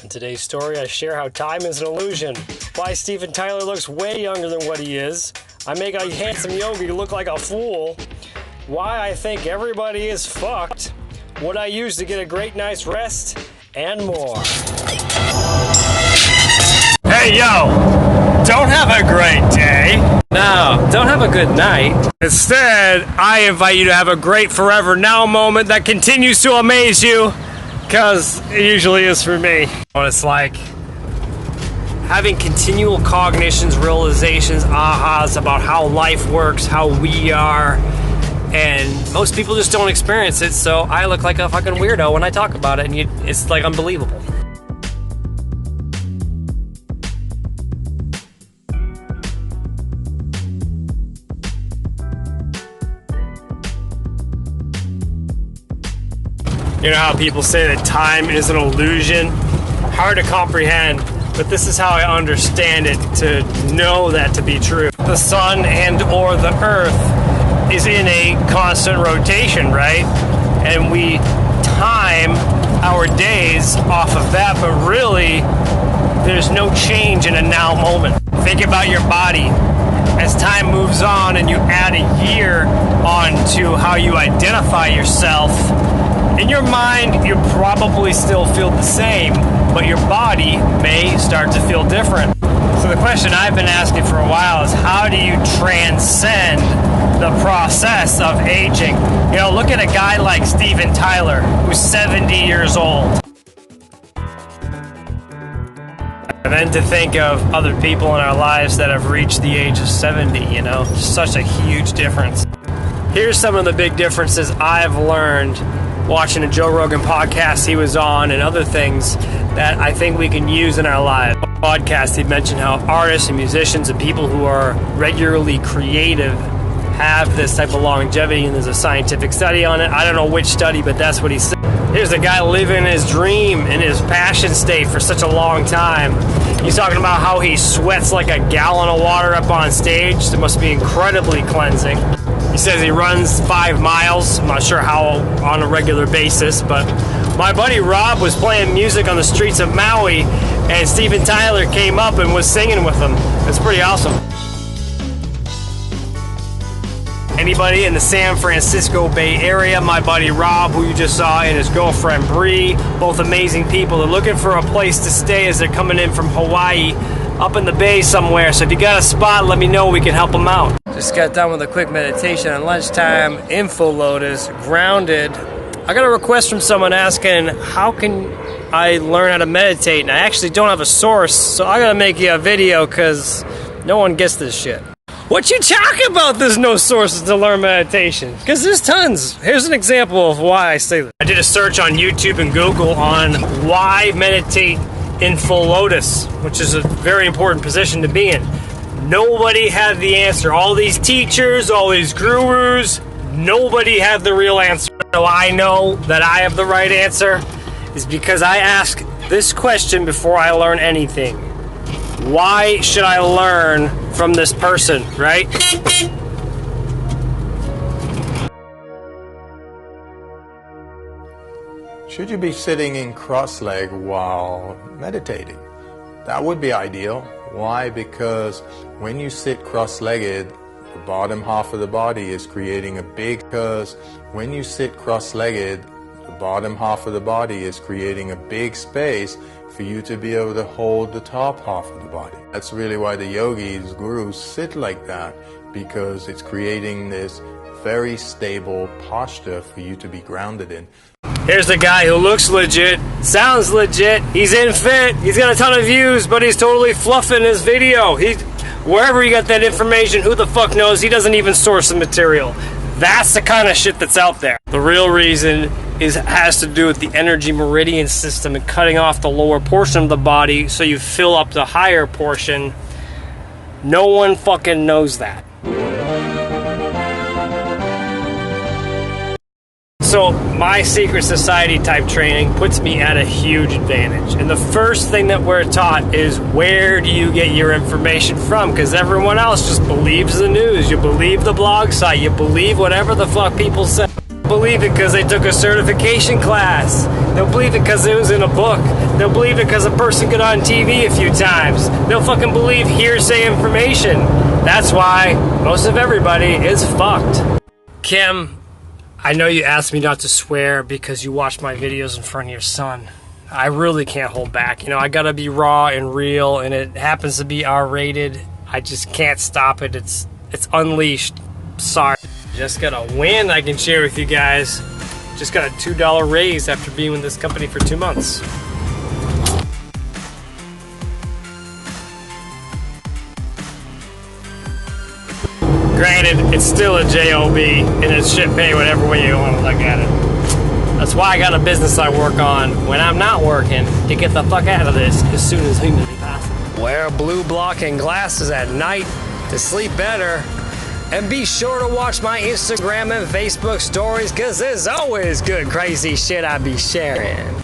In today's story, I share how time is an illusion, why Steven Tyler looks way younger than what he is, I make a handsome yogi look like a fool, why I think everybody is fucked, what I use to get a great night's rest, and more. Hey yo! Don't have a great day. No, don't have a good night. Instead, I invite you to have a great forever now moment that continues to amaze you, because it usually is for me. What it's like having continual cognitions, realizations, ahas about how life works, how we are, and most people just don't experience it, so I look like a fucking weirdo when I talk about it, and it's like unbelievable. You know how people say that time is an illusion? Hard to comprehend, but this is how I understand it, to know that to be true. The sun and or the earth is in a constant rotation, right? And we time our days off of that, but really, there's no change in a now moment. Think about your body. As time moves on and you add a year on to how you identify yourself, in your mind, you probably still feel the same, but your body may start to feel different. So the question I've been asking for a while is, how do you transcend the process of aging? You know, look at a guy like Steven Tyler, who's 70 years old. And then to think of other people in our lives that have reached the age of 70, you know, such a huge difference. Here's some of the big differences I've learned watching a Joe Rogan podcast he was on and other things that I think we can use in our lives. Podcast, he mentioned how artists and musicians and people who are regularly creative have this type of longevity, and there's a scientific study on it. I don't know which study, but that's what he said. Here's a guy living his dream in his passion state for such a long time. He's talking about how he sweats like a gallon of water up on stage. It must be incredibly cleansing. He says he runs 5 miles. I'm not sure how on a regular basis, but my buddy Rob was playing music on the streets of Maui, and Steven Tyler came up and was singing with him. It's pretty awesome. Anybody in the San Francisco Bay Area, my buddy Rob, who you just saw, and his girlfriend Bree, both amazing people. They're looking for a place to stay as they're coming in from Hawaii, up in the bay somewhere. So if you got a spot, let me know, we can help them out. Just got done with a quick meditation on lunchtime. Info Lotus, grounded. I got a request from someone asking, how can I learn how to meditate? And I actually don't have a source, so I gotta make you a video because no one gets this shit. What you talking about? There's no sources to learn meditation. Because there's tons. Here's an example of why I say that. I did a search on YouTube and Google on why meditate Info Lotus, which is a very important position to be in. Nobody had the answer. All these teachers, all these gurus, nobody had the real answer. So I know that I have the right answer is because I ask this question before I learn anything. Why should I learn from this person, right? Should you be sitting in cross-legged while meditating? That would be ideal. Why? Because when you sit cross-legged, the bottom half of the body is creating a big, because when you sit cross-legged, the bottom half of the body is creating a big space for you to be able to hold the top half of the body. That's really why the yogis, gurus sit like that, because it's creating this very stable posture for you to be grounded in. Here's the guy who looks legit, sounds legit, he's in fit, he's got a ton of views, but he's totally fluffing his video. Wherever he got that information, who the fuck knows, he doesn't even source the material. That's the kind of shit that's out there. The real reason has to do with the energy meridian system and cutting off the lower portion of the body so you fill up the higher portion. No one fucking knows that. So my secret society type training puts me at a huge advantage. And the first thing that we're taught is, where do you get your information from? Because everyone else just believes the news. You believe the blog site. You believe whatever the fuck people say. believe it because they took a certification class. They'll believe it because it was in a book. They'll believe it because a person got on TV a few times. They'll fucking believe hearsay information. That's why most of everybody is fucked. Kim, I know you asked me not to swear because you watch my videos in front of your son. I really can't hold back. You know, I gotta be raw and real, and it happens to be R-rated. I just can't stop it. It's unleashed. Sorry. Just got a win I can share with you guys. Just got a $2 raise after being with this company for 2 months. Granted, it's still a job, and it should pay whatever way you want to look at it. That's why I got a business I work on when I'm not working to get the fuck out of this as soon as humanly possible. Wear blue blocking glasses at night to sleep better. And be sure to watch my Instagram and Facebook stories, because there's always good crazy shit I be sharing.